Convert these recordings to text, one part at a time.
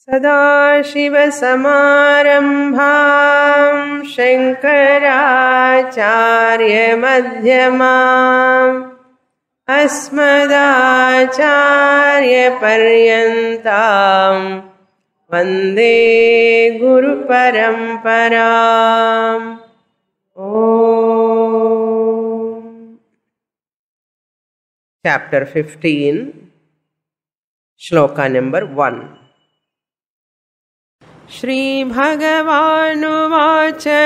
सदाशिवसमारम्भां शङ्कराचार्यमध्यमाम् अस्मदाचार्यपर्यन्तां वन्दे गुरुपरम्पराम्। Chapter 15, Shloka number 1. Shri Bhagavanuvāca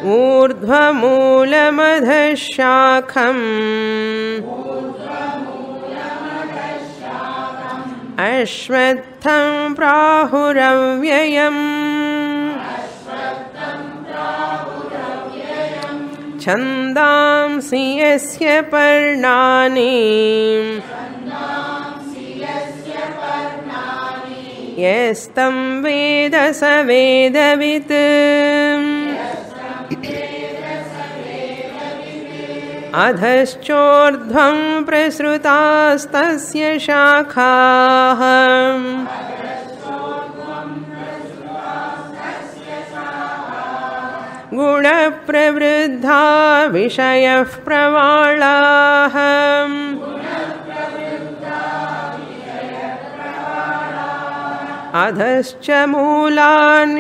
ūrdhvamūlamadhashākham ashvatham prāhuravyayam छन्दांसि यस्य पर्णानि यस्तं वेद स वेदवित्। अधश्चोर्ध्वं प्रसृतास्तस्य शाखाः गुणप्रवृद्धा विषयः प्रवालाः। अधश्च मूलान्यनुसन्ततानि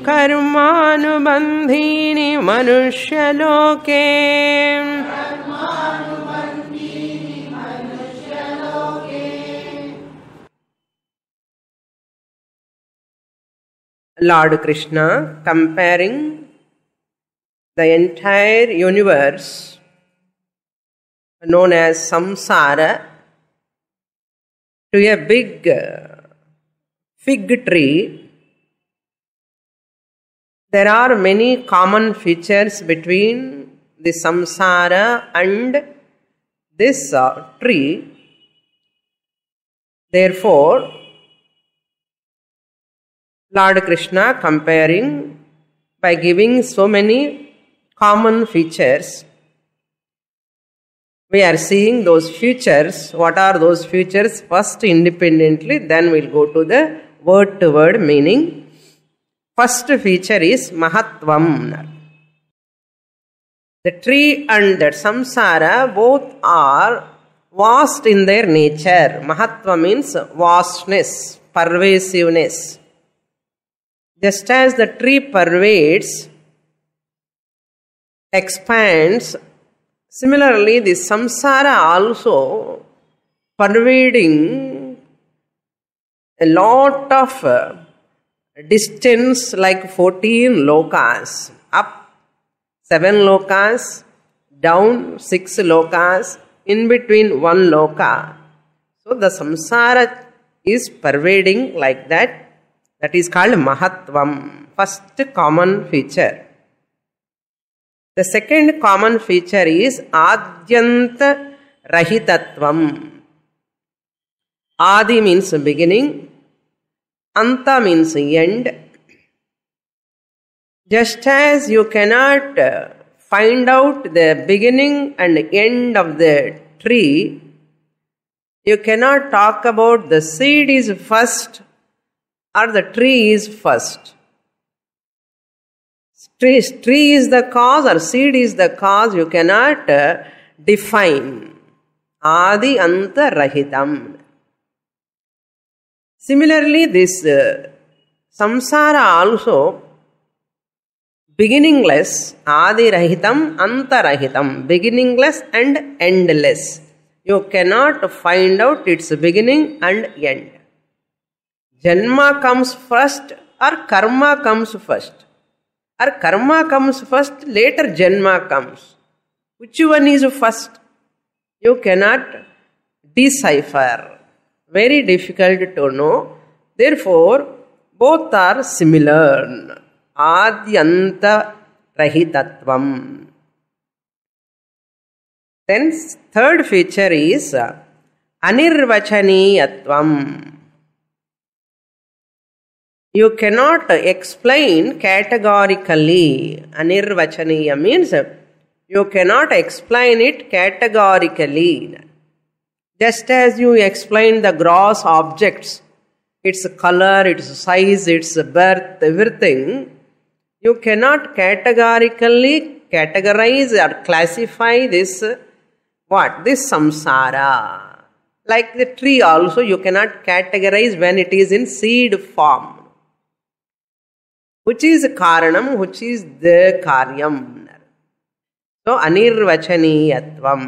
कर्मानुबन्धीनि मनुष्यलोके। Lord Krishna comparing the entire universe known as samsara to a big fig tree. There are many common features between the samsara and this tree. Therefore, Lord Krishna comparing by giving so many common features. We are seeing those features. What are those features? First independently, then we'll go to the word to word meaning. First feature is Mahatvam. The tree and the samsara both are vast in their nature. Mahatva means vastness, pervasiveness. Just as the tree pervades, expands, similarly the samsara also pervading a lot of distance, like 14 lokas, up 7 lokas, down 6 lokas, in between 1 loka. So the samsara is pervading like that. That is called Mahatvam, first common feature. The second common feature is Adyanta Rahitatvam. Adi means beginning, Anta means end. Just as you cannot find out the beginning and end of the tree, you cannot talk about the seed is first or the tree is first. Tree is the cause or seed is the cause, you cannot define. Adi Anta Rahitam. Similarly, this samsara also beginningless, Adi Rahitam, Anta Rahitam, beginningless and endless. You cannot find out its beginning and end. Janma comes first or karma comes first. Or karma comes first, later janma comes. Which one is first? You cannot decipher. Very difficult to know. Therefore, both are similar. Adyanta Rahitatvam. Then third feature is Anirvachaniyatvam. You cannot explain categorically. Anirvachaniya means you cannot explain it categorically. Just as you explain the gross objects, its color, its size, its birth, everything, you cannot categorically categorize or classify this, this samsara. Like the tree also, you cannot categorize when it is in seed form. Which is karanam, which is the karyam. So, anirvachaniyatvam.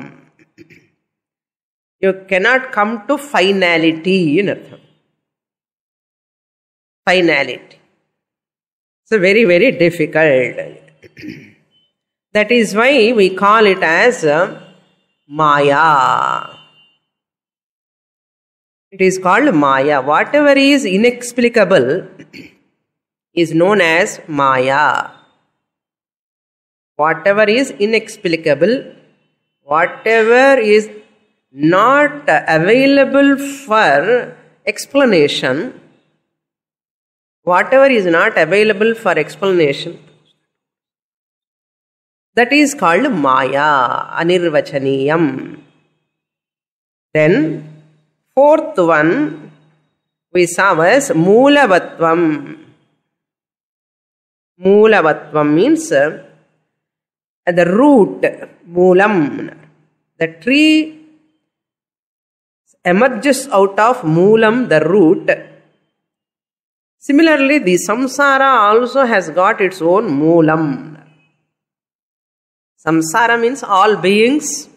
You cannot come to finality in artham. Finality. So, very, very difficult. That is why we call it as Maya. It is called Maya. Whatever is inexplicable is known as Maya. Whatever is inexplicable, whatever is not available for explanation, whatever is not available for explanation, that is called Maya, Anirvachaniyam. Then, fourth one we saw as Moolavatvam. Moolavatvam means the root, Moolam. The tree emerges out of Moolam, the root. Similarly, the samsara also has got its own Moolam. Samsara means all beings,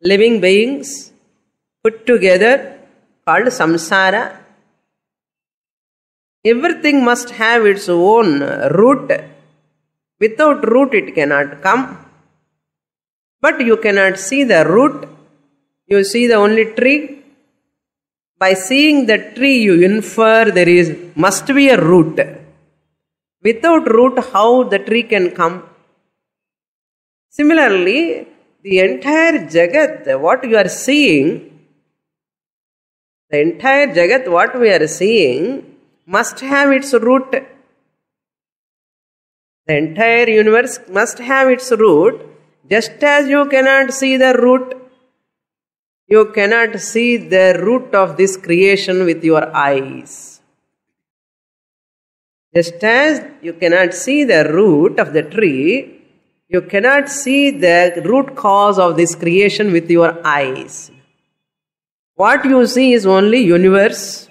living beings, put together, called samsara. Everything must have its own root. Without root it cannot come. But you cannot see the root. You see the only tree. By seeing the tree you infer there must be a root. Without root how the tree can come? Similarly, the entire Jagat, what you are seeing, the entire Jagat, what we are seeing, must have its root. The entire universe must have its root. Just as you cannot see the root, you cannot see the root of this creation with your eyes. Just as you cannot see the root of the tree, you cannot see the root cause of this creation with your eyes. What you see is only universe.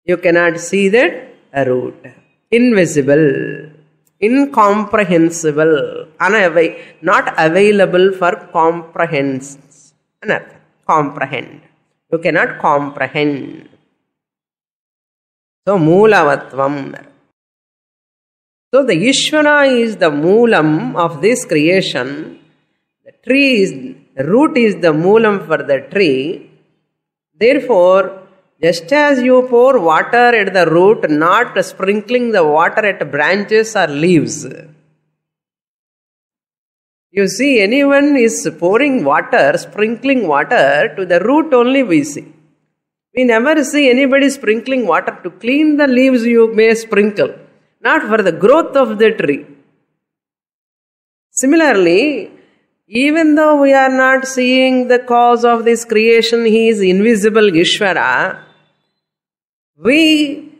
You cannot see that root. Invisible, incomprehensible, not available for comprehensions. Comprehend. You cannot comprehend. So, Moolavatvam. So, the Ishvara is the Moolam of this creation. The root is the Moolam for the tree. Therefore, just as you pour water at the root, not sprinkling the water at branches or leaves. You see, anyone is pouring water, sprinkling water to the root only we see. We never see anybody sprinkling water to clean the leaves you may sprinkle, not for the growth of the tree. Similarly, even though we are not seeing the cause of this creation, he is invisible Ishvara, we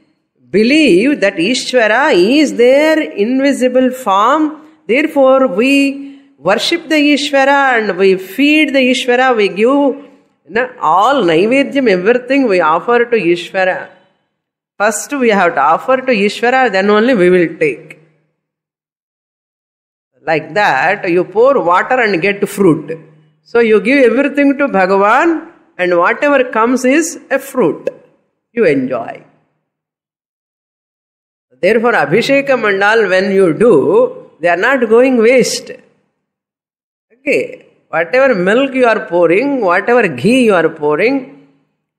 believe that Ishvara is their invisible form. Therefore, we worship the Ishvara and we feed the Ishvara. We give all Naivedyam, everything we offer to Ishvara. First we have to offer to Ishvara, then only we will take. Like that, you pour water and get fruit. So you give everything to Bhagavan and whatever comes is a fruit. You enjoy. Therefore, Abhisheka Mandal, when you do, they are not going waste. Okay. Whatever milk you are pouring, whatever ghee you are pouring,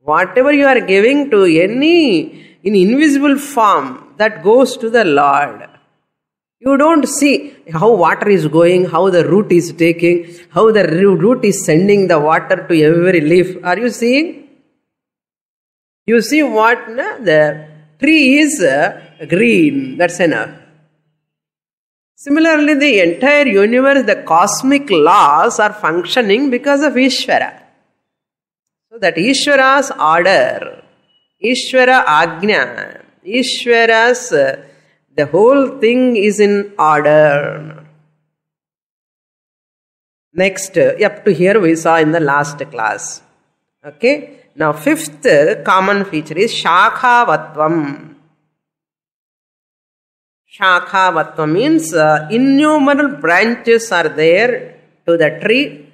whatever you are giving to any in invisible form, that goes to the Lord. You don't see how water is going, how the root is taking, how the root is sending the water to every leaf. Are you seeing? You see what? The tree is green. That's enough. Similarly, the entire universe, the cosmic laws are functioning because of Ishvara. So that Ishvara's order, Ishvara Ajna, Ishvara's, the whole thing is in order. Next, up to here we saw in the last class. Okay. Now, fifth common feature is Shakhavatvam. Shakhavatvam means innumerable branches are there to the tree.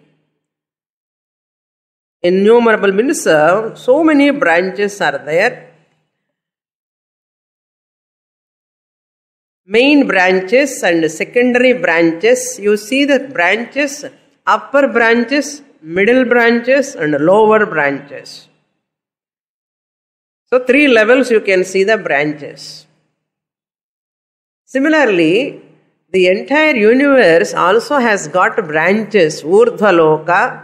Innumerable means so many branches are there. Main branches and secondary branches. You see the branches, upper branches, middle branches and lower branches. So 3 levels you can see the branches. Similarly, the entire universe also has got branches. Urdhvaloka,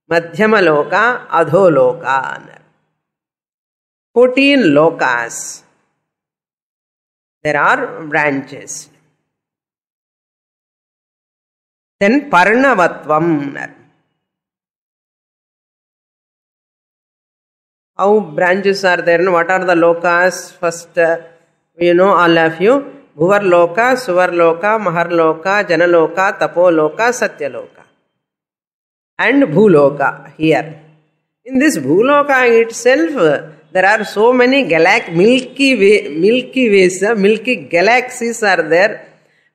Madhyamaloka, Adholoka. 14 lokas. There are branches. Then Parnavatvam. How branches are there? What are the lokas? First, all of you. Bhuvarloka, Suvarloka, Maharloka, Janaloka, Tapoloka, Satyaloka. And Bhuloka here. In this Bhuloka itself, there are so many Milky galaxies are there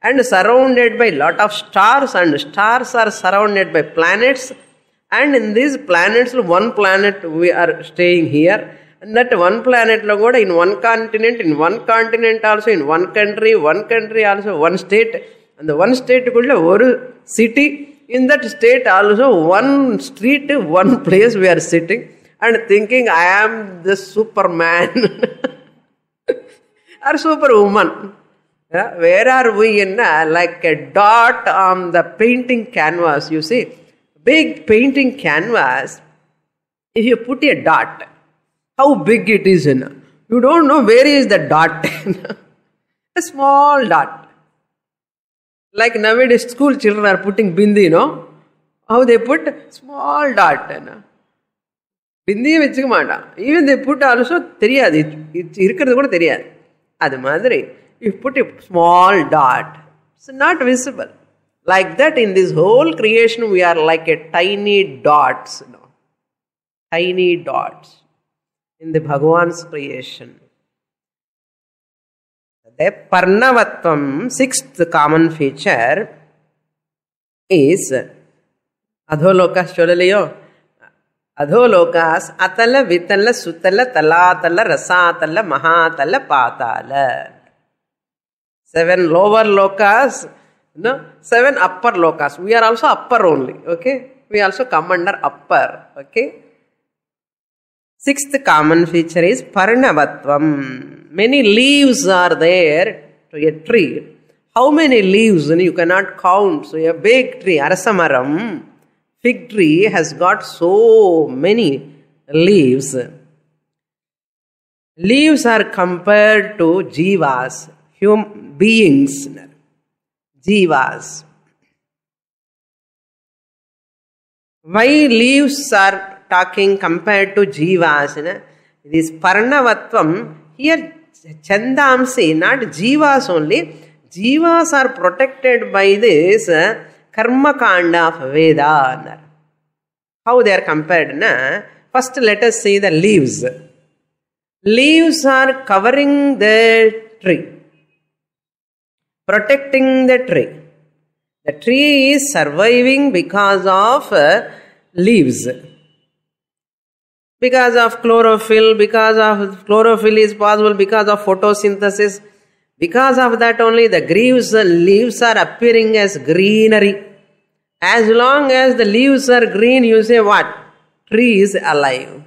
and surrounded by lot of stars, and stars are surrounded by planets. And in these planets, one planet we are staying here. And that one planet in one continent also, in one country also, one state. And the one state one city. In that state also, one street, one place we are sitting and thinking, I am the Superman or Superwoman. Yeah? Where are we in? Like a dot on the painting canvas, you see. Big painting canvas, if you put a dot, how big it is in? You don't know where is the dot. A small dot. Like nowadays school children are putting bindi, how they put small dot. Bindi vechukka maata. Even they put also theriyadu. Irukkiradhu kuda theriyadu. Adu madri, you put a small dot, it's not visible. Like that, in this whole creation, we are like a tiny dots. Tiny dots in the Bhagavan's creation. The Parnavatvam, sixth common feature, is Adholokas Cholaliyo. Adholokas Atala, Vitala, Sutala, Talatala, Rasatala, Mahatala, Patala. 7 lower lokas. 7 upper lokas. We are also upper only. Okay. We also come under upper. Okay. Sixth common feature is Parnavatvam. Many leaves are there to a tree. How many leaves? You cannot count. So a big tree, Arasamaram, fig tree has got so many leaves. Leaves are compared to jivas, human beings. Jivas. Why leaves are talking compared to jivas? This Parnavatvam, here Chandamsi, not jivas only. Jivas are protected by this Karma Kanda of Veda. How they are compared? First let us see the leaves. Leaves are covering the tree, protecting the tree. The tree is surviving because of leaves. Because of chlorophyll, chlorophyll is possible because of photosynthesis. Because of that only the leaves are appearing as greenery. As long as the leaves are green, you say what? Tree is alive.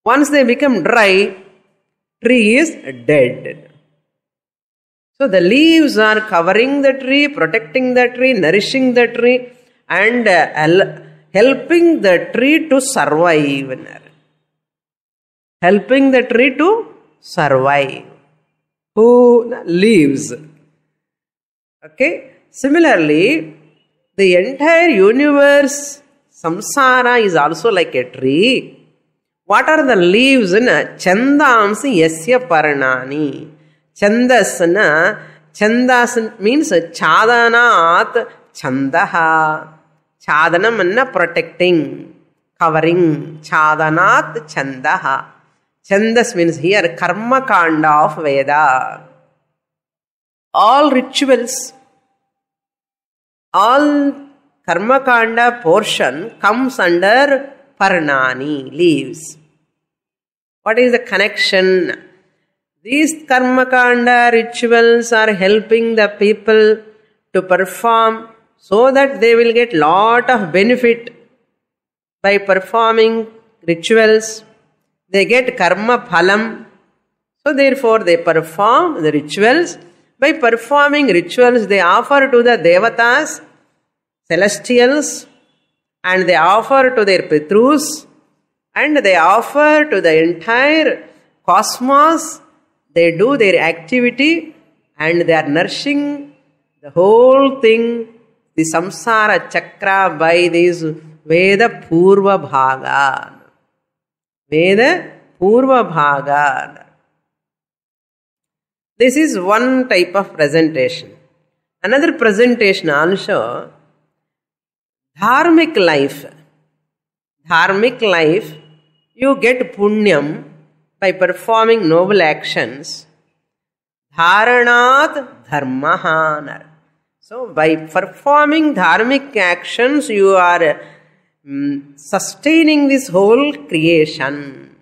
Once they become dry, tree is dead. So the leaves are covering the tree, protecting the tree, nourishing the tree, and helping the tree to survive. Helping the tree to survive, who lives. Okay? Similarly, the entire universe, samsara, is also like a tree. What are the leaves? Chandamsi yasya paranani. Chandasana, chandas means chadanat chandaha. Chadanam anna protecting, covering. Chadanat chandaha. Chandas means here karma kanda of Veda. All rituals, all karma kanda portion comes under Parnani, leaves. What is the connection? These karma kanda rituals are helping the people to perform so that they will get lot of benefit by performing rituals. They get karma phalam. So therefore they perform the rituals. By performing rituals, they offer to the devatas, celestials, and they offer to their pitrus, and they offer to the entire cosmos. They do their activity and they are nourishing the whole thing, the samsara chakra, by this Veda Purva Bhaga. Veda Purva Bhaga. This is one type of presentation. Another presentation also, dharmic life. Dharmic life, you get punyam by performing noble actions. Dharanat dharmaha. So by performing dharmic actions, you are sustaining this whole creation.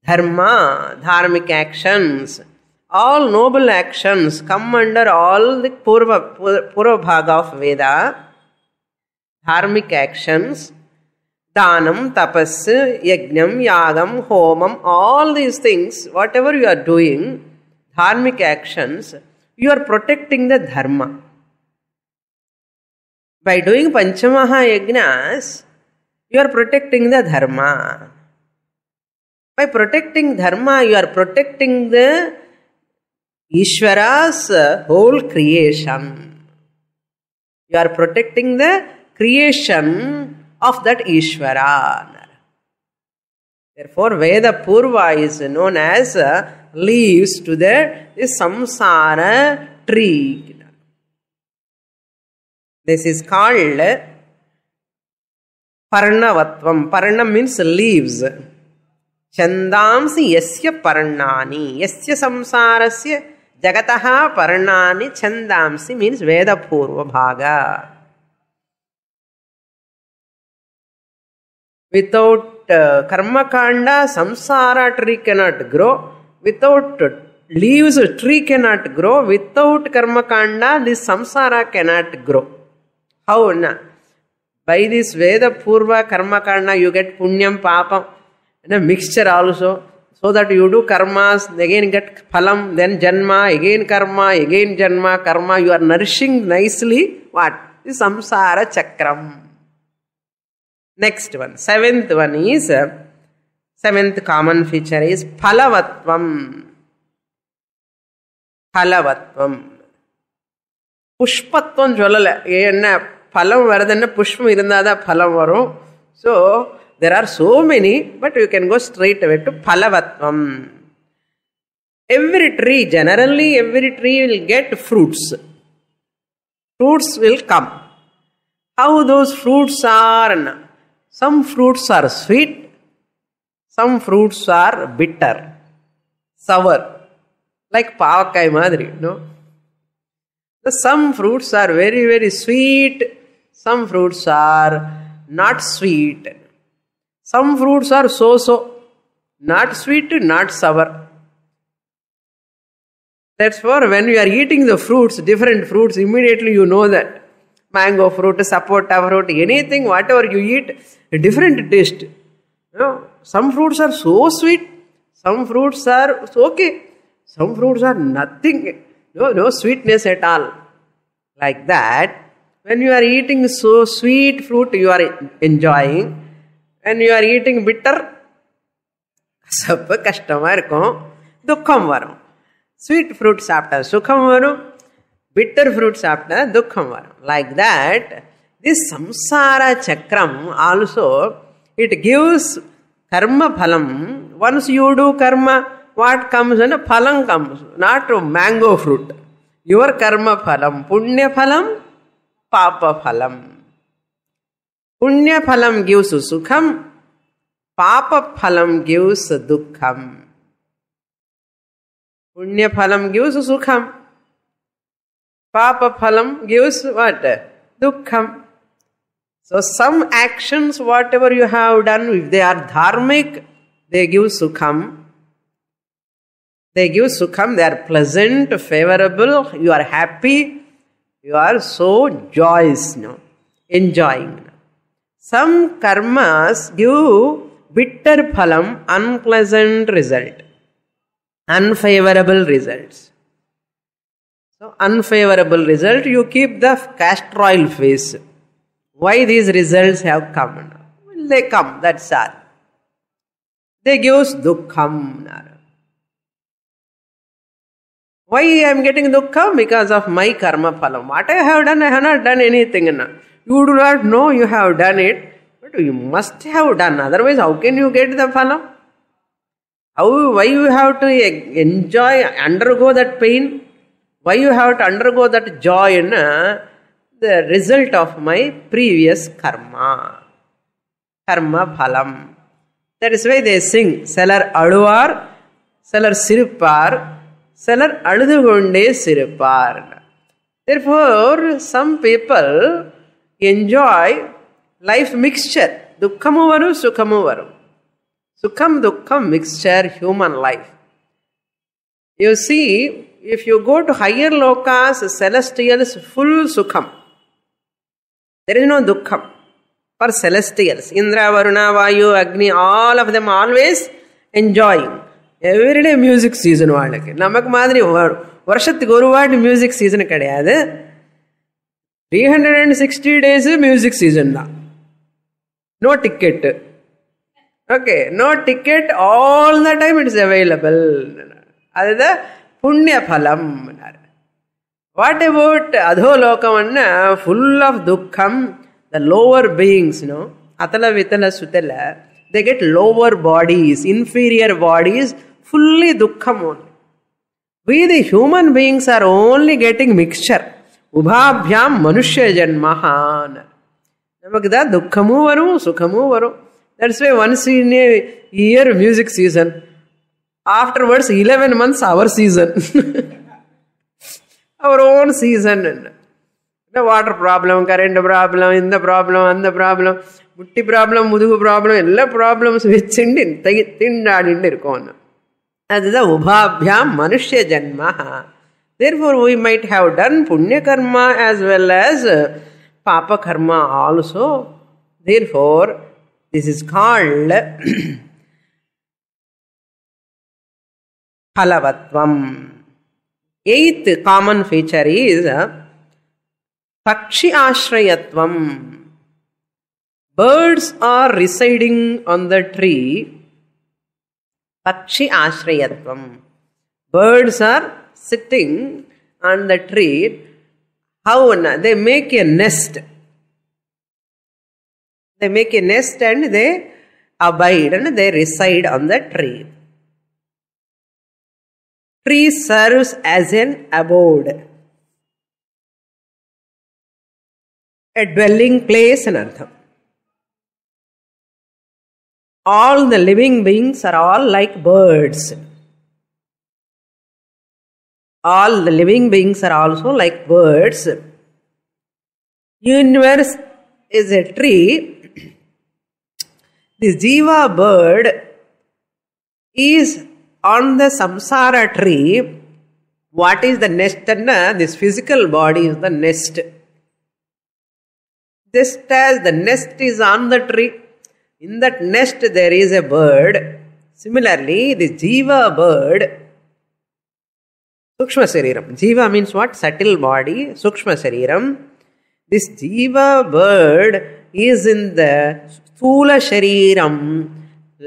Dharma, dharmic actions, all noble actions come under all the Purva Bhaga of Veda. Dharmic actions, Danam, Tapas, Yajnam, Yagam, Homam, all these things, whatever you are doing, dharmic actions, you are protecting the dharma. By doing Panchamaha Yajnas, you are protecting the dharma. By protecting dharma, you are protecting the Ishvara's whole creation. You are protecting the creation of that Ishvara. Therefore, Veda Purva is known as leaves to the samsara tree. This is called Parnavatvam. Parna means leaves. Chandamsi yasya parnani. Yasya samsarasya jagataha parnani chandamsi means Veda Purva Bhaga. Without karma kanda, samsara tree cannot grow. Without leaves, tree cannot grow. Without karma kanda, this samsara cannot grow. How? By this Veda Purva karma kanda, you get punyam, papam, and a mixture also. So that you do karmas, again get phalam, then janma, again karma, again janma, karma. You are nourishing nicely. What? The samsara chakram. Next one. Seventh one is, seventh common feature is phalavatvam. Phalavatvam. Pushpatvam jolala. Enna phalam varadana pushpam irundada phalam varum. So there are so many, but you can go straight away to phalavatvam. Every tree, generally every tree will get fruits. Fruits will come. How those fruits are? Some fruits are sweet, some fruits are bitter, sour, like pavakai madri, no? Some fruits are very, very sweet, some fruits are not sweet. Some fruits are so-so, not sweet, not sour. Therefore, when you are eating the fruits, different fruits, immediately you know that. Mango fruit, sapota fruit, anything, whatever you eat, a different taste. You know, some fruits are so sweet, some fruits are okay, some fruits are nothing, no sweetness at all. Like that, when you are eating so sweet fruit, you are enjoying. When you are eating bitter, கசப்பு கஷ்டமாக இருக்கும், துக்கம் வரும். Sweet fruit சாப்பிட்டா சுகம் வரும், bitter fruit சாப்பிட்டா துக்கம் வரும். Like that, this samsara chakram also, it gives karma phalam. Once you do karma, what comes? And phalam comes, not mango fruit. Your karma phalam, punya phalam, papa phalam. Punya phalam gives sukham, papa phalam gives dukkham. Punya phalam gives sukham, papa phalam gives what? Dukkham. So some actions, whatever you have done, if they are dharmic, they give sukham. They give sukham, they are pleasant, favorable, you are happy, you are so joyous, enjoying. Some karmas give bitter phalam, unpleasant result, unfavorable results. So unfavorable result, you keep the castor oil face. Why these results have come? Well, they come, that's all. They give dukkham. Why I am getting dukkham? Because of my karma phalam. What I have done, I have not done anything. You do not know you have done it, but you must have done. Otherwise, how can you get the phalam? Why you have to enjoy, undergo that pain? Why you have to undergo that joy? The result of my previous karma. Karma phalam. That is why they sing, Selar aluvar, Selar sirupar, Selar aludugonde sirupar. Therefore, some people enjoy life mixture. Dukkhamu varu, sukhamu varu. Sukham, dukkham mixture, human life. You see, if you go to higher lokas, celestials, full sukham. There is no dukkham for celestials. Indra, Varuna, Vayu, Agni, all of them always enjoying. Every day music season. Namak madri varshathukku oru vaati music season kadiyadu. 360 days music season da. No ticket. Okay, no ticket, all the time it is available. That is the punya phalam. What about adholokam? Full of dukkham, the lower beings, atala vitala sutala, they get lower bodies, inferior bodies, fully dukkham only. We the human beings are only getting mixture. Ubhabhyam manushya janmaha. Namakda dukkhamu varu, sukhamu varu. That's why once in a year music season. Afterwards 11 months our season. Our own season. The water problem, current problem, in the problem, and the problem, mutti problem, mudugu problem, all problems which tindadindirukonu. That is the ubhabhyam manushya janmaha. Therefore we might have done punya karma as well as papa karma also. Therefore this is called phalavatvam. Eighth common feature is pakshi ashrayatvam. Birds are residing on the tree. Pakshi ashrayatvam. Birds are sitting on the tree. How? They make a nest. They make a nest and they abide and they reside on the tree. Tree serves as an abode, a dwelling place and artham. All the living beings are all like birds. All the living beings are also like birds. Universe is a tree. This Jiva bird is on the samsara tree. What is the nest? This physical body is the nest. Just as the nest is on the tree, in that nest there is a bird. Similarly, the Jiva bird, Sukshma Sariram. Jiva means what? Subtle body, Sukshma Sariram. This Jiva bird is in the Sthula Shariram,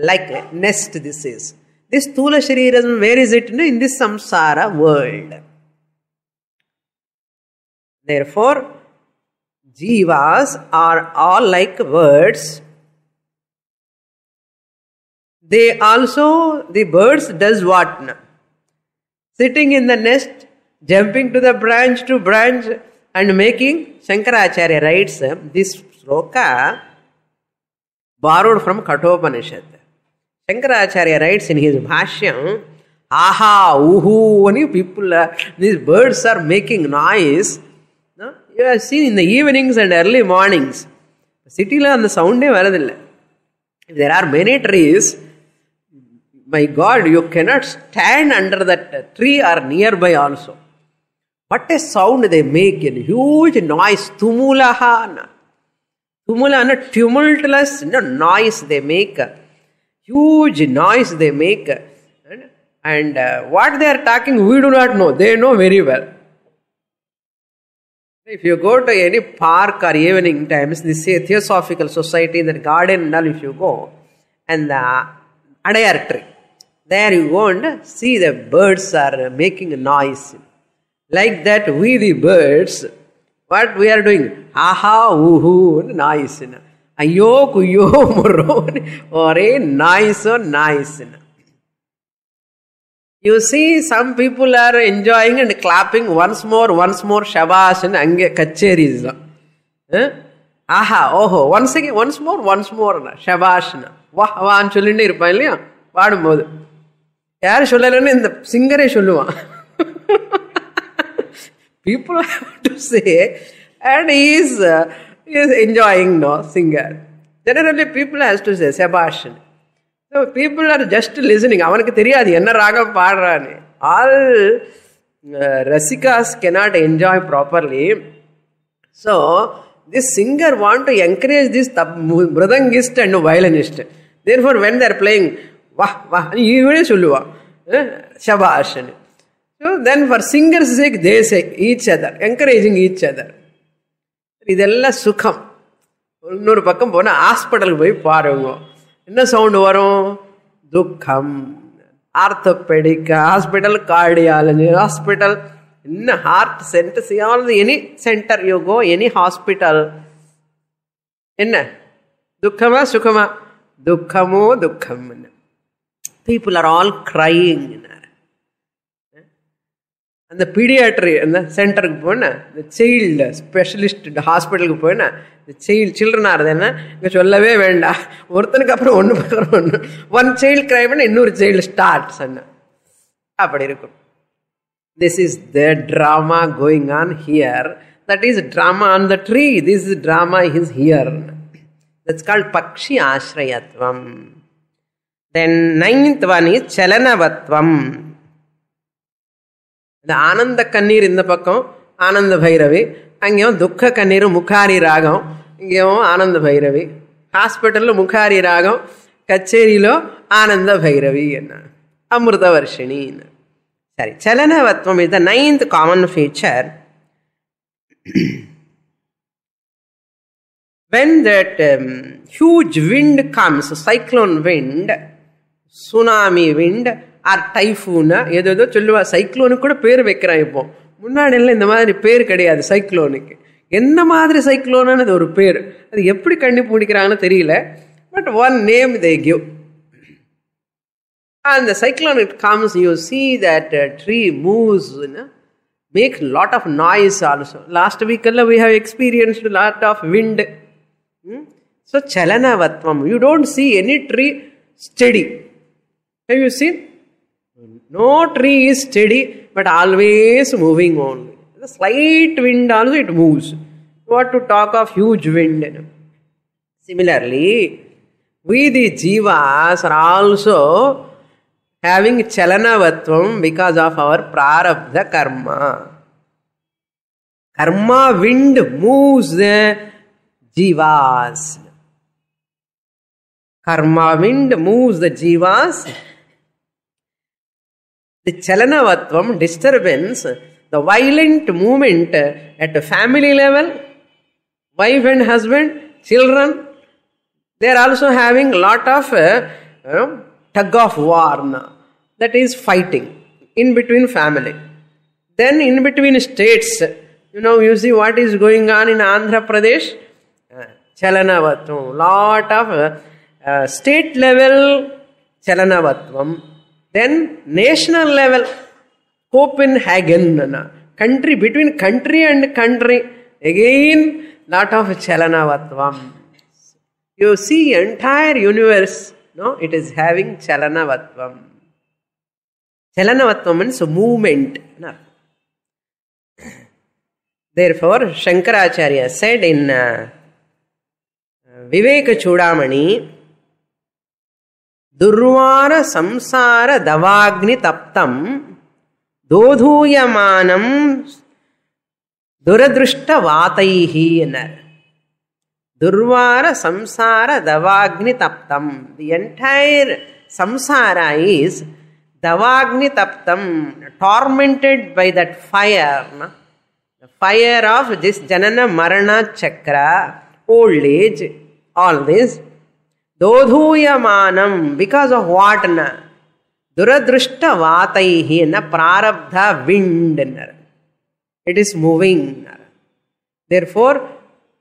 like a nest this is. This Sthula Shariram, where is it? In this samsara world. Therefore, jivas are all like birds. They also, the birds does what? Sitting in the nest, jumping to the branch to branch and making, Shankaracharya writes, this sloka borrowed from Kathopanishad. Shankaracharya writes in his Bhashyam, aha, uhu, and people, these birds are making noise. No? You have seen in the evenings and early mornings. City la and the sound varadilla. If there are many trees, my God, you cannot stand under that tree or nearby also. What a sound they make, a huge noise. Tumulaha. Tumula, tumultuous noise they make. Huge noise they make. And what they are talking, we do not know. They know very well. If you go to any park or evening times, this is a Theosophical Society, in the garden, if you go, and the Adayar tree, there you go and see the birds are making a noise. Like that, we the birds, what we are doing? Aha, uhu, nice. Ayo, kuyo, muro, or a nice, nice. You see, some people are enjoying and clapping once more, shabash and ange kacheris. Aha, oho, once again, once more, shabash. Wah, wah, and chulindi irpailiya, paadumbodu. Yaar shulalane in the singer shuluva. People have to say, and he is enjoying, no, singer. Generally, people has to say, shabash. So people are just listening. Avanukku theriyadu enna ragam paadrani. All rasikas cannot enjoy properly. So this singer want to encourage this mridangist and violinist. Therefore, when they are playing, wah wah, even solluva, shabash. So then for singers' sake, they say each other, encouraging each other. Idella sukham. Unnoru pakkam pona hospital poi paarengo. என்ன sound வரும்? துக்கம். Orthopaedic hospital, cardiology hospital, என்ன heart centre, any centre you go, any hospital, என்ன துக்கமா சுகமா? துக்கமோ துக்கம். People are all crying. அந்த பீடியாட்ரி அந்த சென்டருக்கு போனால், இந்த சைல்டு ஸ்பெஷலிஸ்ட் ஹாஸ்பிட்டலுக்கு போனால், இந்த சில்ட்ரனாக இருந்தேன்னா இங்கே சொல்லவே வேண்டாம். ஒருத்தனுக்கு அப்புறம் ஒன்று பக்கம் ஒன்று, ஒன் சைல்டு கிரை பண்ண இன்னொரு சைல்டு ஸ்டார்ட் சொன்ன அப்படி இருக்கும். This is the drama going on here. That is drama on the tree. This is drama is here. That's called பக்ஷி ஆஸ்ரயத்வம். தென் 9th one is சலனவத்வம். இந்த ஆனந்த கண்ணீர் இந்த பக்கம் ஆனந்த பைரவி, அங்கேயும் துக்க கண்ணீர் முக்காரி ராகம், இங்கேயும் ஆனந்த பைரவி. ஹாஸ்பிட்டலில் முக்காரி ராகம், கச்சேரியிலோ ஆனந்த பைரவி என்ன அமிர்த வர்ஷினி. சரி, சலனவத்வம் is the 9th common feature. When that huge wind comes, cyclone wind, tsunami wind or typhoon, ஏதோ சொல்லுவா. சைக்ளோனுக்கு கூட பேர் வைக்கிறான் இப்போ. முன்னாடி எல்லாம் இந்த மாதிரி பேர் கிடையாது சைக்ளோனுக்கு. என்ன மாதிரி சைக்ளோனு ஒரு பேர், அது எப்படி கண்டுபிடிக்கிறாங்கன்னு தெரியல. But one name they give. And the cyclone, it comes, you see that tree moves, makes lot of noise also. Last week we have experienced a lot of wind. So chalanavatvam, you don't see any tree steady. Have you seen? No tree is steady, but always moving only. The slight wind also it moves. What to talk of huge wind? Similarly, we the jivas are also having chalanavatvam because of our prarabdha karma. Karma wind moves the jivas. Karma wind moves the jivas. The chalanavatvam, disturbance, the violent movement at a family level, wife and husband, children, they are also having lot of tug of war. That is fighting in between family. Then in between states, you see what is going on in Andhra Pradesh? Chalanavatvam. Lot of state level Chalanavatvam. Then national level Copenhagen. Country, between country and country, again lot of Chalanavatvam. You see entire universe, it is having Chalanavatvam. Chalanavatvam means movement. Therefore, Shankaracharya said in Viveka Chudamani, Durvara samsara davagni taptam dodhuyamanam duradrushta vataihi. Durvara samsara davagni taptam. The entire samsara is davagni taptam, tormented by that fire. The fire of this janana marana chakra, old age, all this. Dodhuyamanam, because of what? Duradrushta vataihi, prarabdha wind. It is moving. Therefore,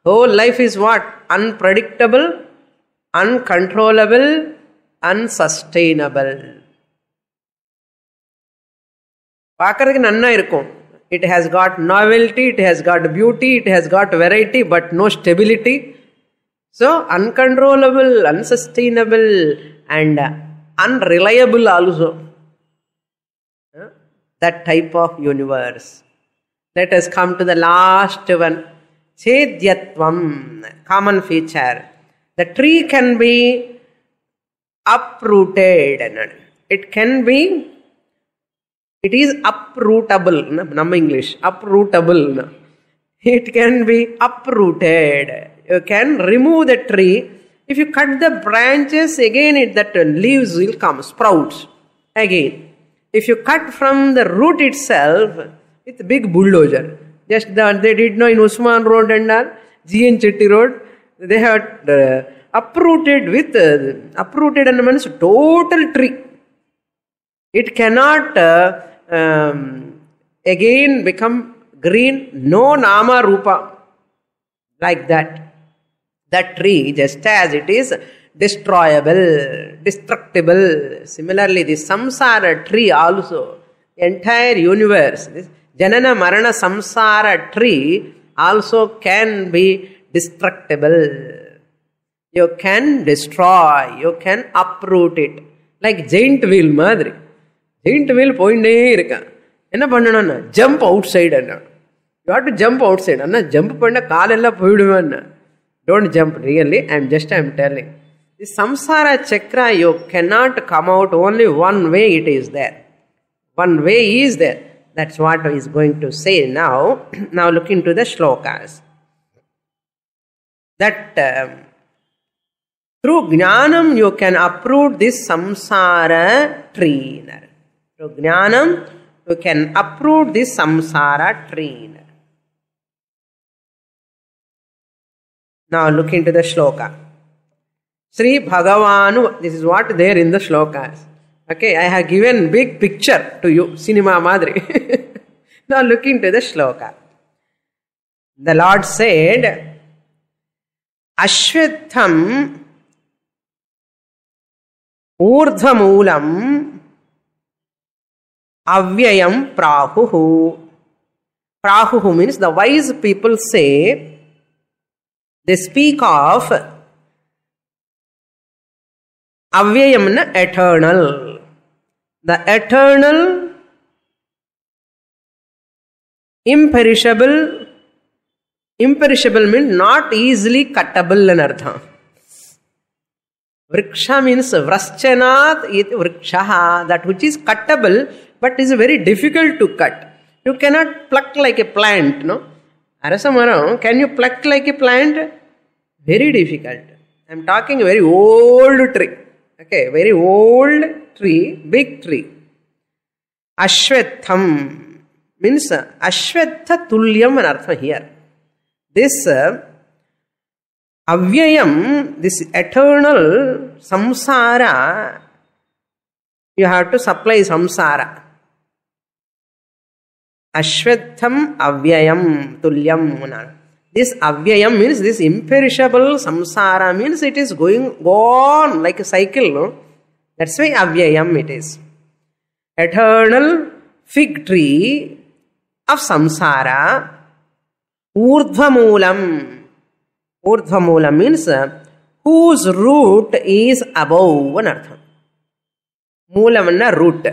whole life is what? Unpredictable, uncontrollable, unsustainable. It has got novelty, it has got beauty, it has got variety, but no stability. So, uncontrollable, unsustainable, and unreliable also. That type of universe. Let us come to the last one. Chedyatvam, common feature. The tree can be uprooted. It is uprootable. Nam English. Uprootable. It can be uprooted. You can remove the tree. If you cut the branches, again that leaves will come, sprouts. Again. If you cut from the root itself, with a big bulldozer. Just they did know in Usman Road and all, G.N. Chetty Road, they have uprooted and means total tree. It cannot again become green, no nama rupa. Like that. That tree, just as it is destroyable, destructible. Similarly, the samsara tree also, the entire universe, this Janana Marana Samsara tree also can be destructible. You can destroy, you can uproot it. Like giant wheel madri. Giant wheel pointe irukka. Enna pannanum? Jump outside anna. You have to jump outside. Anna jump panna kaalella poiduvanna. Don't jump really. I'm telling. The samsara chakra, you cannot come out. Only one way it is there. One way is there. That's what he is going to say now. Now look into the shlokas. That through jnanam you can uproot this samsara tree. Through jnanam you can uproot this samsara tree. Now look into the shloka. Sri Bhagavanu, this is what there in the shlokas. Okay, I have given big picture to you, cinema madri. Now look into the shloka. The Lord said, Ashwatham urdhvamulam avyayam prahuhu. Prahuhu means the wise people say, they speak of avyayam, eternal. The eternal, imperishable means not easily cuttable in artha. Vriksha means vraschanat it vrikshaha, that which is cuttable but is very difficult to cut. You cannot pluck like a plant, no? Arasamaram, can you pluck like a plant? Very difficult. I am talking a very old tree. Okay, very old tree, big tree. Ashwatham means Ashwatha Tulyam an artha here. This Avyayam, this eternal samsara You have to supply samsara. Ashwatham avyayam tulyam. This avyayam means this imperishable samsara means it is going on like a cycle. No? That's why avyayam it is. Eternal fig tree of samsara. Urdhvamulam. Urdhvamulam means whose root is above. Moolam root.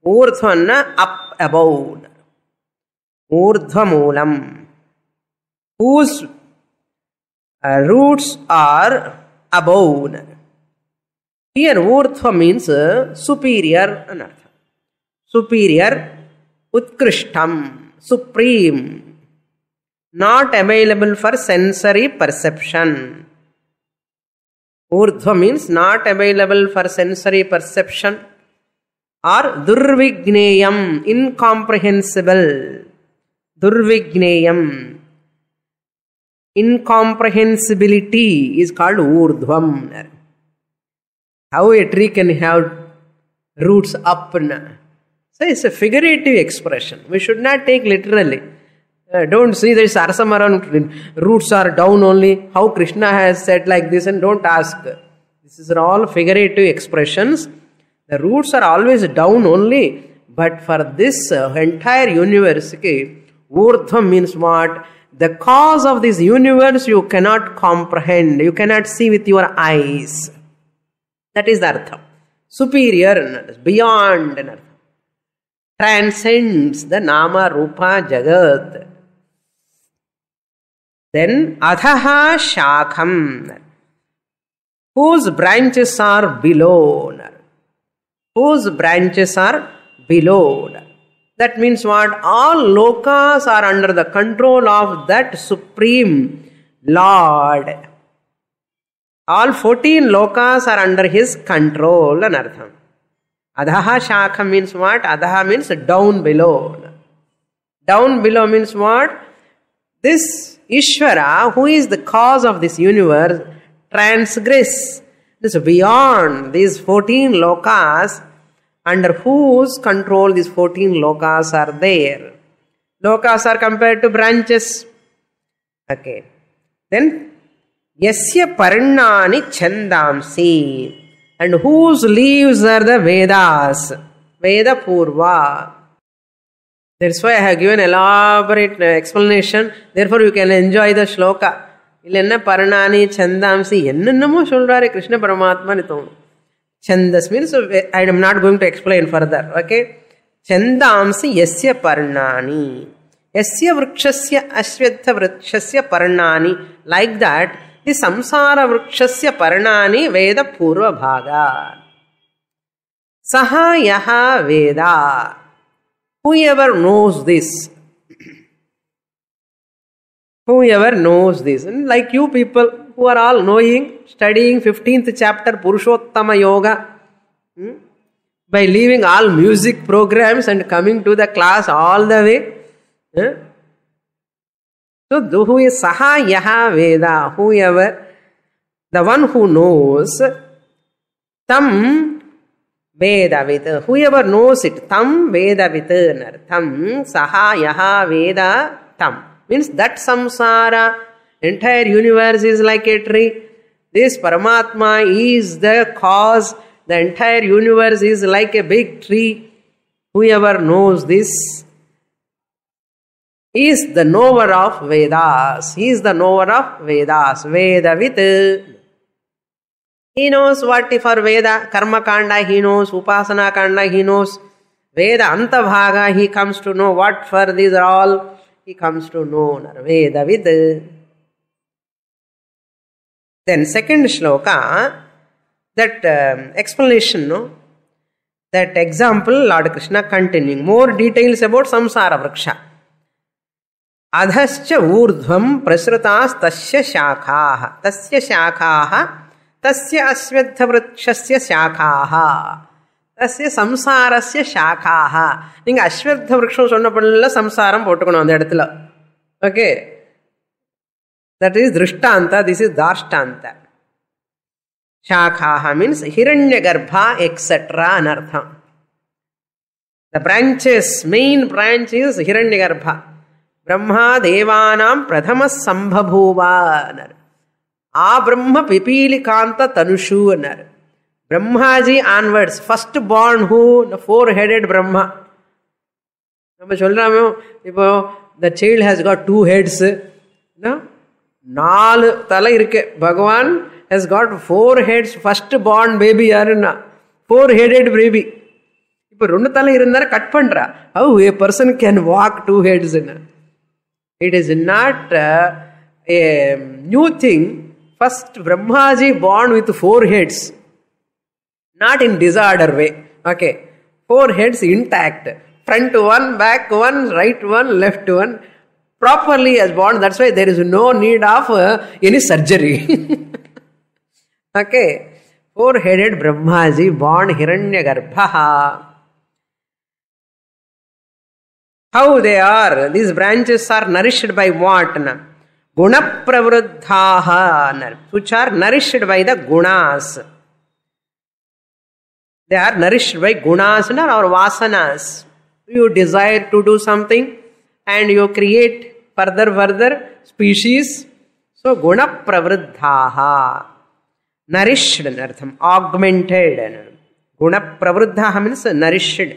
Urdhva up above. Urdhvamulam. Whose roots are above. Here urdhva means superior. Superior, utkrishtam, supreme, not available for sensory perception. Urdhva means not available for sensory perception, or durvigneyam, incomprehensible. Durvigneyam, incomprehensibility is called urdhvam. How a tree can have roots up? So it's a figurative expression. We should not take literally. Don't see this Arsamaran roots are down only. How Krishna has said like this, and don't ask. This is all figurative expressions. The roots are always down only. But for this entire universe, Urdhva means what? The cause of this universe you cannot comprehend. You cannot see with your eyes. That is the Artha. Superior, beyond, transcends the Nama Rupa Jagat. Then Adhaha Shakham, whose branches are below. Whose branches are below. That means what? All lokas are under the control of that Supreme Lord. All 14 lokas are under his control. Adhaha Shakha means what? Adhaha means down below. Down below means what? This Ishvara, who is the cause of this universe, transgress. This beyond these 14 lokas, under whose control these 14 lokas are there. Lokas are compared to branches. Okay. Then, Yasya Parnani Chandamsi, and whose leaves are the Vedas. Veda Purva. That's why I have given elaborate explanation. Therefore, you can enjoy the shloka. Illenna Parnani Chandamsi. Ennannamo solrare Krishna Paramatma nithonu. Chandas means, I am not going to explain further. Okay? Chandamsi yasya parnani. Yasya vrikshasya ashwatha vrikshasya parnani. Like that, the samsara vrikshasya parnani veda purva bhaga. Saha yaha veda. Whoever knows this. Whoever knows this. And like you people who are all knowing, studying 15th chapter Purushottama Yoga, by leaving all music programs and coming to the class all the way. So, who is Saha Yaha Veda, whoever, the one who knows, Tam Vedavit, whoever knows it, Tam Vedavit, Tam Saha Yaha Veda Tam. Means that samsara, entire universe is like a tree. This Paramatma is the cause. The entire universe is like a big tree. Whoever knows this is the knower of Vedas. He is the knower of Vedas. Vedavit. He knows what for Veda. Karma Kanda he knows. Upasana Kanda he knows. Veda Antavhaga he comes to know what for these are all. He comes to know Vedavit. Then second shloka, that explanation, no? That example, Lord Krishna continuing. More details about samsara vriksha. Adhascha urdhvam prasrutas tasya shakhaha. Tasya shakhaha. Tasya aswadha vrikshasya shakhaha. Tasya samsarasya shakhaha. Ninga ashwadha vriksham sonnapalla samsaram potukkonum andha edathila. Okay. That is drishtanta, this is darshtanta. Shakhaha means Hiranyagarbha, etc. anartham. The branches, main branch is Hiranyagarbha. Brahma Devanam Prathama Sambhabhuva. A Brahma Pipilikanta Tanushu anar. Brahmaji onwards, first born who? The four-headed Brahma. The child has got two heads. No? Naal tala irukke. Bhagavan has got four heads. First born baby yarunna. Four-headed baby. Ipo rendu tala irundara cut pandra. How a person can walk two heads? It is not a new thing. First Brahmaji born with four heads. Not in disorder way. Okay. Four heads intact. Front one, back one, right one, left one. Properly as born. That's why there is no need of any surgery. Okay. Four-headed Brahmaji born Hiranyagarbha. How they are? These branches are nourished by what? Guna pravruddhaha. Which are nourished by the gunas. They are nourished by gunas or vasanas. You desire to do something and you create further species. So, guna pravruddhaha. Nourished, augmented. Guna pravruddhaha means nourished.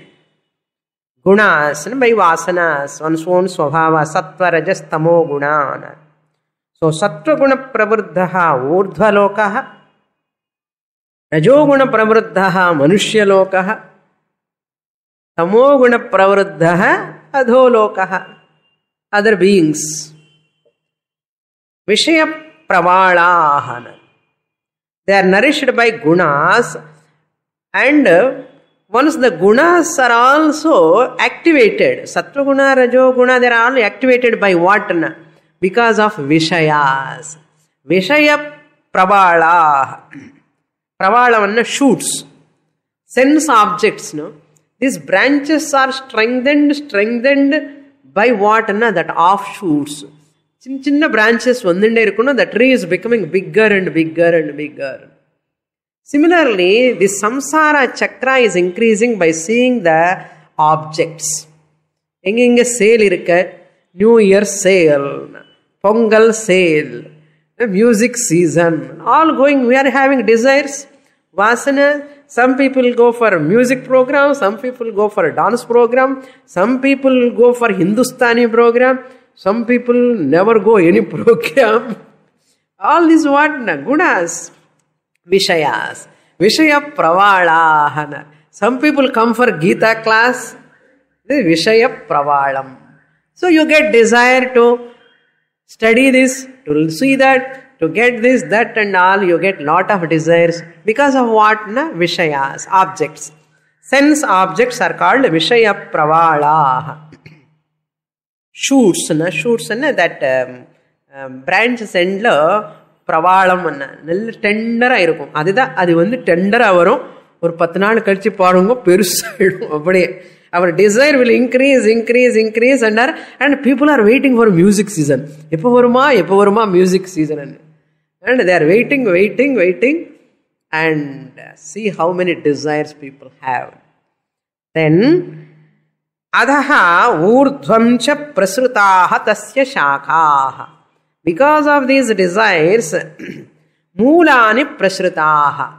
Gunas by vasanas, one's own swabhava, sattva, rajas, tamo guna. So, sattva guna pravruddhaha urdhva lokaha. Rajoguna pravruddhaha manushya lokaha. Tamoguna pravruddhaha adho lokaha. Other beings. Vishaya pravalaha. They are nourished by gunas, and once the gunas are also activated, sattva guna, rajo guna, they are all activated by what? Because of vishayas. Vishaya pravalaha. Pravalamana shoots, sense objects. No? These branches are strengthened by what? That offshoots. Chinna branches the tree is becoming bigger and bigger and bigger. Similarly, the samsara chakra is increasing by seeing the objects. Enga sale irukka, New Year sale, Pongal sale, music season, all going, we are having desires. Vasana, some people go for a music program, some people go for a dance program, some people go for Hindustani program, some people never go any program. All these what? Gunas, Vishayas, Vishaya Pravalahana. Some people come for Gita class, Vishaya Pravalam. So you get desire to study this, to see that, to get this, that and all, you get lot of desires. Because of what? Vishayas, objects. Sense objects are called Vishaya Pravala. Shoots, that branches end Pravalam, tender irukum. Adi tender avarum, or 10 naal kalichi paarunga perusaidum. Our desire will increase, and people are waiting for music season. Eppa varuma music season. And they are waiting, and see how many desires people have. Then, Adaha urdhvam cha prasrutaha tasya shakaha. Because of these desires, moolani prasrutaha.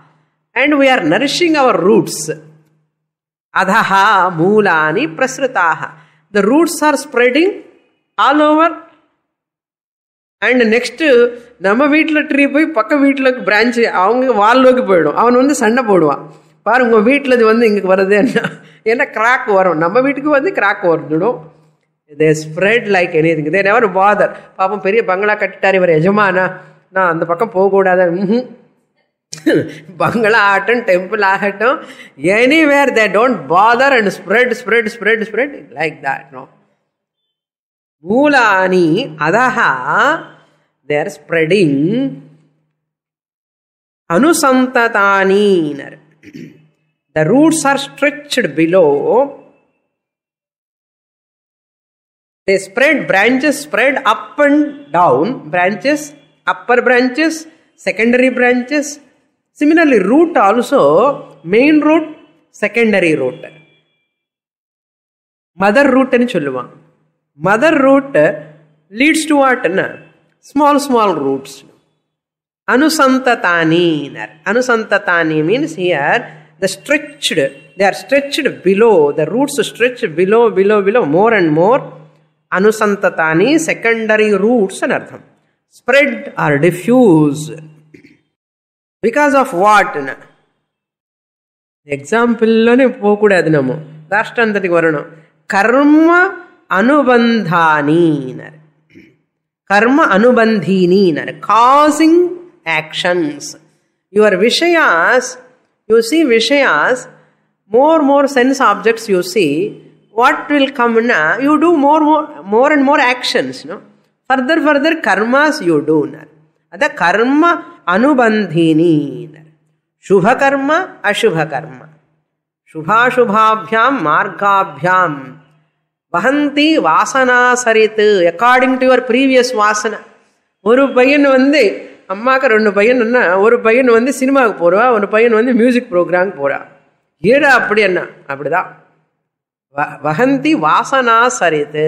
And we are nourishing our roots. Adhaha moolani prasrutaha. The roots are spreading all over. And next, நம்ம வீட்டில் tree போய் பக்க வீட்டில் branch அவங்க வால்லுக்கு போயிடும். அவன் சண்டை போடுவான். பாரு உங்கள் வீட்டில் இது இங்கே வருது என்ன கிராக் வரும். நம்ம வீட்டுக்கு கிராக் வந்துடும். They spread like anything. They never bother. பாப்பம் பெரிய பங்களா கட்டிட்டார் இவர் எஜமானா, நான் அந்த பக்கம் போகக்கூடாது. பங்களா ஆகட்டும், டெம்பிள் ஆகட்டும், anywhere they don't bother and spread like that. No. Moolani adaha, they are spreading. Anusantatani, the roots are stretched below. They spread, branches spread up and down, branches, upper branches, secondary branches, Similarly, root also, main root, secondary root. Mother root ani solluvan. Mother root leads to what? Small roots. Anusantatani. Anusantatani means here they are stretched below, the roots stretch below, more and more. Anusantatani, secondary roots and artham. Spread or diffuse. Because of what? Example lone pokudadu namu. Dashtantati varana. Karma anubandhani. Karma anubandhini. Causing actions. Your vishayas, you see vishayas, more sense objects you see. What will come now? You do more and more actions. No? Further karmas you do. That karma anubandhini. Shubha karma, ashubha karma. Shubha shubhabhyam, margabhyam. Vahanti vasana sarit. According to your previous vasana. Oru payan vande, அம்மாக்கு 2 பையன்னா ஒரு பையன் வந்து சினிமாவுக்கு போறா, ஒரு பையன் வந்து music ப்ரோக்ராமுக்கு போறா. ஏடா அப்படி என்ன? அப்படிதான். வஹந்தி Vasana சரித்து.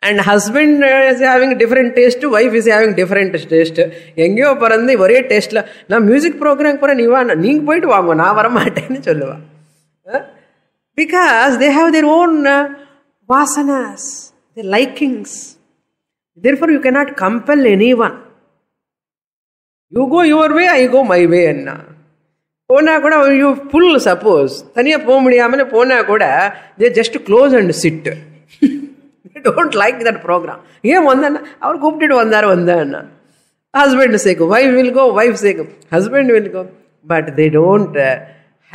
And husband is having different taste, wife is having different taste. எங்கேயோ பிறந்து ஒரே டேஸ்ட்ல நான் மியூசிக் ப்ரோக்ராம் போறேன், நீ வா, நீங்க போயிட்டு வாங்க, நான் வர மாட்டேன்னு சொல்லுவா. Because they have their own vasanas, their likings. Therefore, you cannot compel anyone. You go your way, I go my way. Pona kuda, you pull, suppose. Thaniya po mudiyamane pona kuda, they just close and sit. They don't like that program. Here vandana, our coopted vandana. Husband say go, wife will go, wife say go, husband will go. But they don't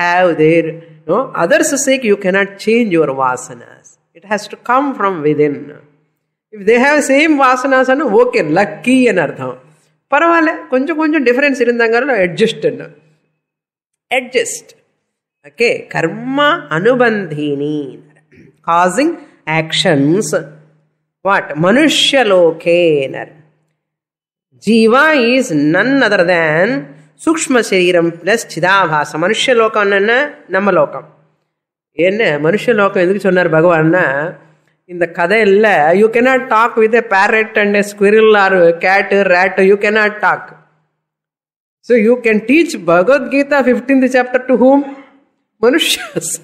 have their, others say you cannot change your vasanas. It has to come from within. If they have same vasanas, okay, lucky and artham. Paravale, konjam difference irundanga adjust. Okay, karma anubandhini, causing actions. What? Manushya loke. Jiva is none other than Sukshma Shariram plus Chidabhasa. Manushya loka nama lokam. Enna Manushya loka endukku sonnar Bhagavan? In the Kadayilla, you cannot talk with a parrot and a squirrel or a cat or rat. You cannot talk. So you can teach Bhagavad Gita 15th chapter to whom? Manushyas.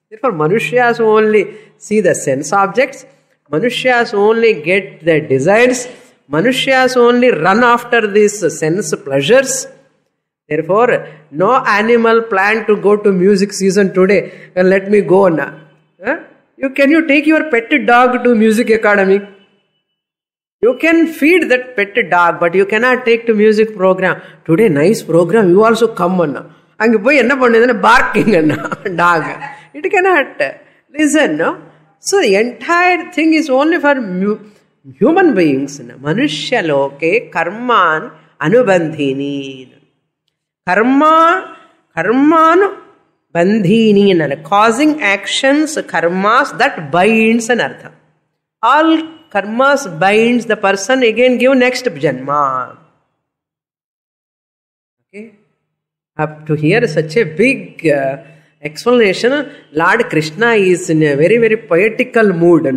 Therefore, Manushyas only see the sense objects. Manushyas only get their desires. Manushyas only run after these sense pleasures. Therefore, no animal planned to go to music season today. And let me go now. Can you take your pet dog to music academy? You can feed that pet dog, but you cannot take to music program. Today, nice program, you also come. Ange poi enna pannudana barking dog. It cannot listen, no? So the entire thing is only for human beings. Manushya loke karman anubandhini. Karman bandhini, causing actions, karmas that binds an artha. All karmas binds the person, again give next janma. Okay. Up to here, such a big explanation. Lord Krishna is in a very, very poetical mood,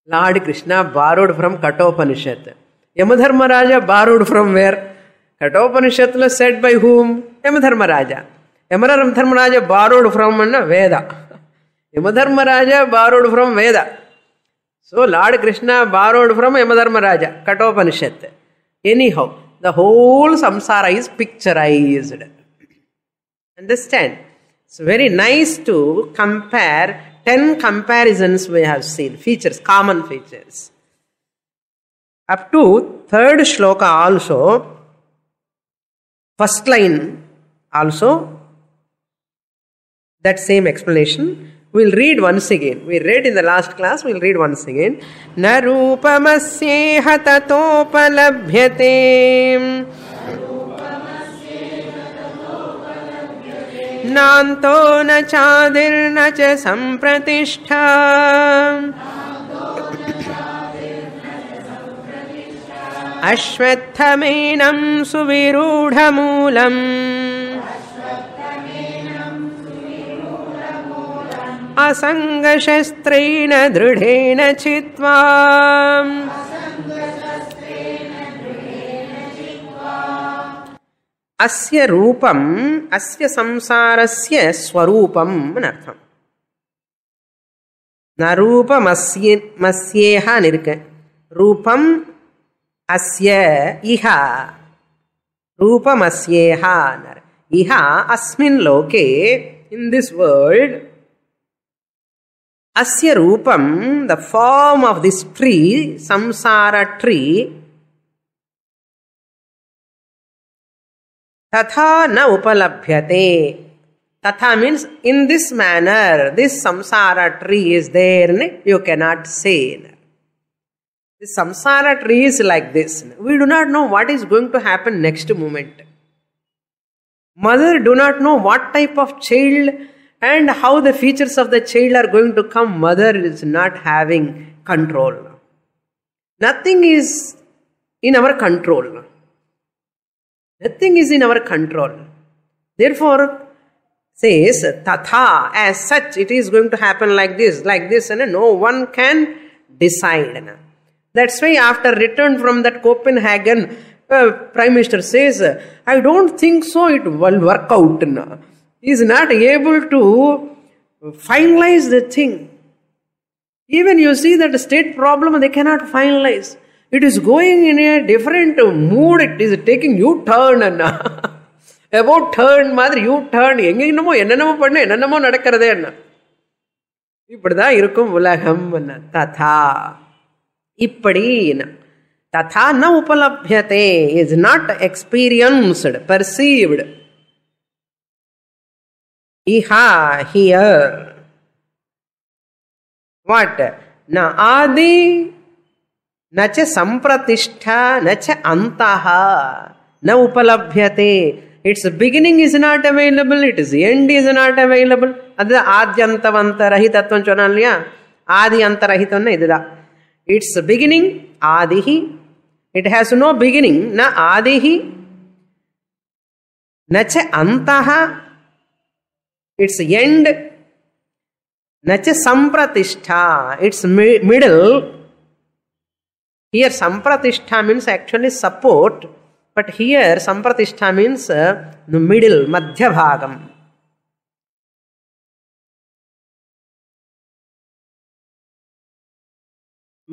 Lord Krishna borrowed from Kathopanishad. Yamadharmaraja borrowed from where? Kathopanishad said by whom? Yamadharmaraja. Yamadharmaraja borrowed from Veda. Yamadharmaraja borrowed from Veda. So Lord Krishna borrowed from Yamadharmaraja, Kathopanishad. Anyhow, the whole samsara is picturized. Understand? It's very nice to compare 10 comparisons we have seen, features, common features. Up to 3rd shloka also, first line also, that same explanation. We'll read once again. We read in the last class, we'll read once again. Na rupamasyeha tatopalabhyate nanto na chadir na cha sampratishtha అశ్వత్థమేనం సువిరూఢమూలం అసంగశస్త్రేణ దృఢేన చిత్వా అస్య రూపం అస్య సంసారస్య స్వరూపం అని అర్థం. నరూపమస్యేహ నిరుక రూపం అస్య ఇహ రూపమస్యేహ అన్నారు. ఇహ అస్మిన్ లోకే ఇన్ దిస్ వరల్డ్ అస్య రూపం the form of this tree సంసార ట్రీ తథా న ఉపలభ్యతే. Tatha means in this manner, this samsara tree is there, you cannot say. This samsara tree is like this. We do not know what is going to happen next moment. Mother do not know what type of child and how the features of the child are going to come. Mother is not having control. Nothing is in our control. Nothing is in our control. Therefore, says tatha, as such it is going to happen like this, and no one can decide. That's why after return from that Copenhagen, Prime Minister says, I don't think so it will work out. He is not able to finalize the thing. Even you see that state problem, they cannot finalize. It is going in a different mood, it is taking U-turn. About turn மாதிரி you turn எங்கேயுமோ என்னென்னமோ பண்ண என்னென்னமோ நடக்கிறதே என்ன இப்படிதான் இருக்கும் உலகம். ததா இப்படி ததா ந உபலப்யதே இஸ் நாட் எக்ஸ்பீரியன்ஸ்டு பர்சீவ்டு. இஹா ஹியர் வாட் ந ஆதி நச்ச சம்பிரதிஷ்டா நச்ச அந்தஹ ந உபலப்யதே. Its beginning is not available, its end is not available. அது ஆத்யந்தவந்தரஹிதத்துவம் சொன்னா இல்லையா, ஆதி அந்தரஹிதம்னா இதுதான். Its beginning ஆதிஹி, it has no beginning, na ஆதிஹி நச்ச அந்தஹ, its end, நச்ச சம்பிரதிஷ்டா, its middle. Here sampratishtha means actually support, but here sampratishtha means the middle, madhya bhagam.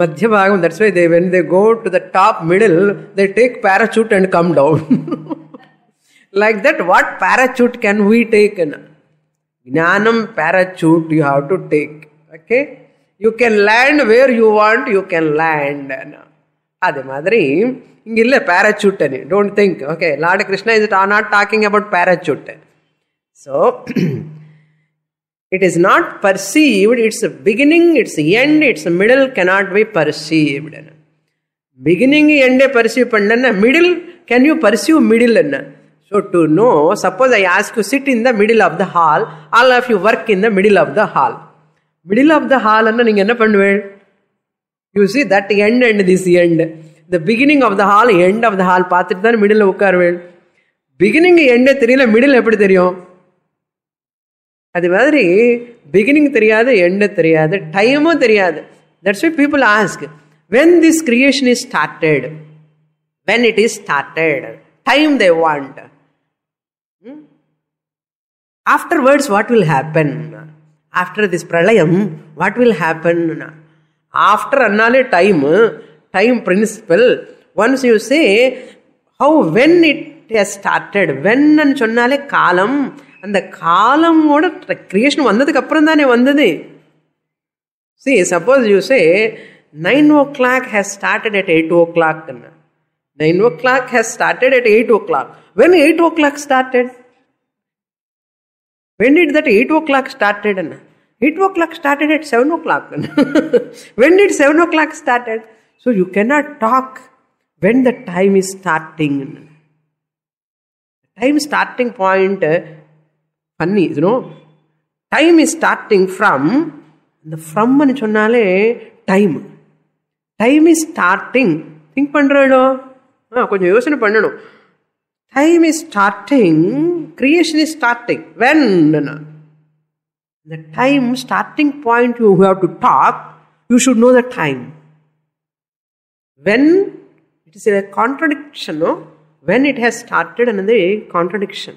Madhya bhagam, that's why when they go to the top middle, they take parachute and come down. Like that, what parachute can we take? Jnanam parachute you have to take. Okay? You can land where you want, you can land. Adhe madri, ingilla parachute ani. Don't think. Okay, Lord Krishna is not talking about parachute. So, it is not perceived, its beginning, its end, its middle cannot be perceived. Beginning, end perceive panna, middle, can you perceive middle? So to know, suppose I ask you sit in the middle of the hall, all of you work in the middle of the hall. Middle of the hall anna neenga enna pannuvel? You see that end and this end. The beginning of the hall, end of the hall paathitu dhaan middle la ukkarvel. Beginning end theriyala, middle eppadi theriyum? அது மாதிரி beginning தெரியாது, end தெரியாது, டைமும் தெரியாது. That's why people ask, when this creation is started, when it is started, time they want. Afterwards, what will happen? After this pralayam, what will happen? After annale time principle. Once you say, how, when it has started, when and சொன்னாலே காலம், அந்த காலமோட creation வந்ததுக்கு அப்புறம் தானே வந்தது. See, suppose you say 9 o'clock has started at 8 o'clock. 9 o'clock has started at 8 o'clock. When 8 o'clock started? When did that 8 o'clock started? 8 o'clock started at 7 o'clock. When did 7 o'clock started? So you cannot talk when the time is starting. Time starting point, funny, you know. Time is starting from, the from anu sonnale time. Time is starting. Think pandrado. కొంచెం యోచన పడను. Time is starting, creation is starting. When? The time starting point you have to talk, you should know the time. When it is a contradiction, no? When it has started, another contradiction.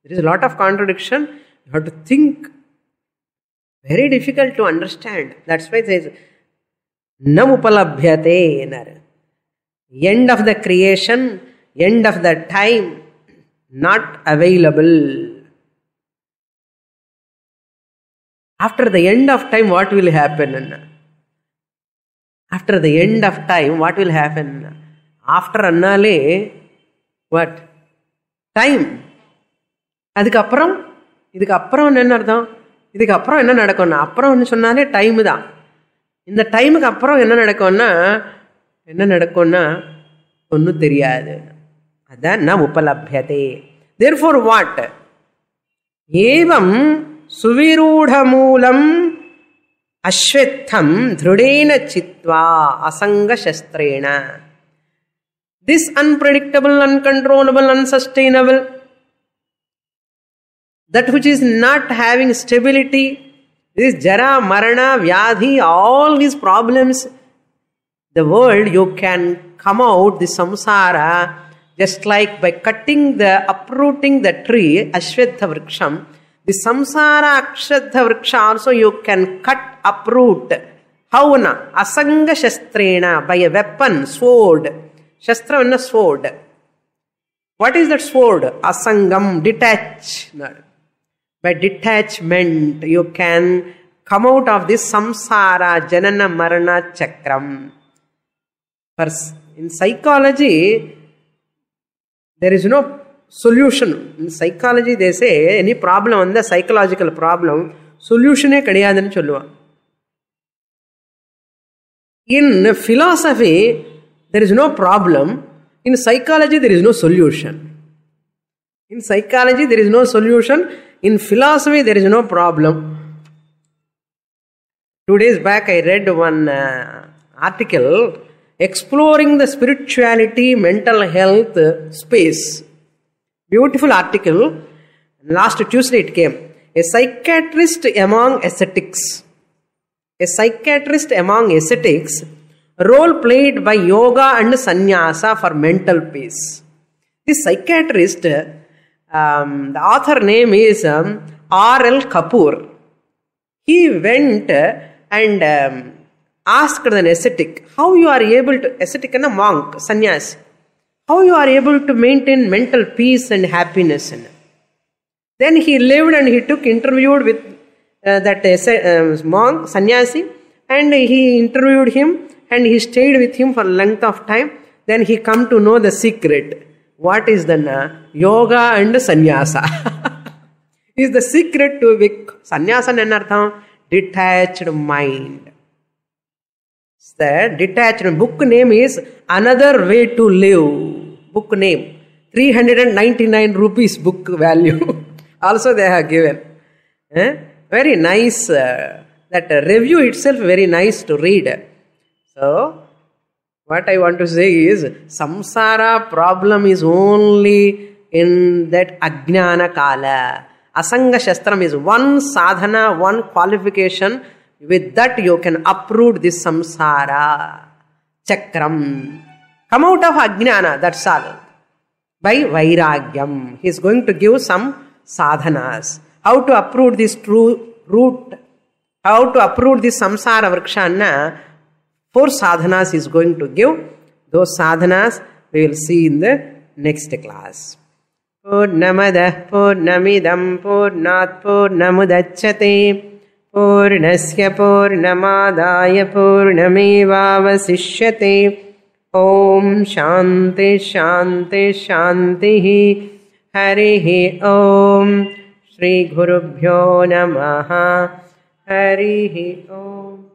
There is a lot of contradiction. You have to think. Very difficult to understand. That's why it says, Nam upalabhyate. End of the creation, end of the time, not available. After the end of time, what will happen? After the end of time, what will happen? After annale, what? Time. அதுக்கப்புறம் என்ன அர்த்தம்? இதுக்கப்புறம் என்ன நடக்கும்னா, அப்புறம் சொன்னாலே time தான். இந்த டைமுக்கு அப்புறம் என்ன நடக்கும்னா ஒன்றும் தெரியாது. அதான் ந உபலப்யதே. Therefore what? ஏவம் சுவிரூಢமூலம் அஸ்வத்தம் திருடேன சித்வா அசங்க சஸ்திரேண. This unpredictable, uncontrollable, unsustainable, that which is not having stability, this jara, marana, vyadhi, all these problems, the world, you can come out, the samsara, just like by uprooting the tree, Ashwatha Vriksham, the samsara Ashwatha Vriksha also you can uproot. How na? Asanga Shastrena, by a weapon, sword. Shastra is a sword. What is that sword? Asangam, detach. By detachment, you can come out of this samsara, janana, marana, chakram. In psychology, there is no solution. In psychology, they say, any problem on the psychological problem, solution e kadiyadanu solluva. In philosophy, there is no problem. In psychology, there is no solution. In psychology, there is no solution. In philosophy, there is no problem. 2 days back, I read one article exploring the spirituality, mental health space. Beautiful article. Last Tuesday it came. A psychiatrist among ascetics. A psychiatrist among ascetics, role played by yoga and sannyasa for mental peace. This psychiatrist, the author name is R.L. Kapoor. He went and asked an ascetic, how you are able to, ascetic and a monk, sannyasi, how you are able to maintain mental peace and happiness. Then he lived and he interviewed with that monk, sannyasi, and he interviewed him and he stayed with him for a length of time. Then he come to know the secret. What is the yoga and sannyasa? Is the secret to sannyasa enartham? Detached mind. The detached book name is Another Way to Live. Book name 399 rupees book value. Also they have given. Very nice. That review itself very nice to read. So what I want to say is, samsara problem is only in that ajnana kala. Asanga shastram is one sadhana, one qualification. With that you can uproot this samsara chakram. Come out of ajnana, that's all. By vairagyam. He is going to give some sadhanas. How to uproot this root? How to uproot this samsara vrikshana? 4 sadhanas he is going to give. Those sadhanas we will see in the next class. Purnamadah purnamidam purnat purnamudachyate purnasya purnamadaya purnamevavasishyate. Om Shanti Shanti Shanti. Harihi Om. Shri Gurubhyo Namaha. Harihi Om.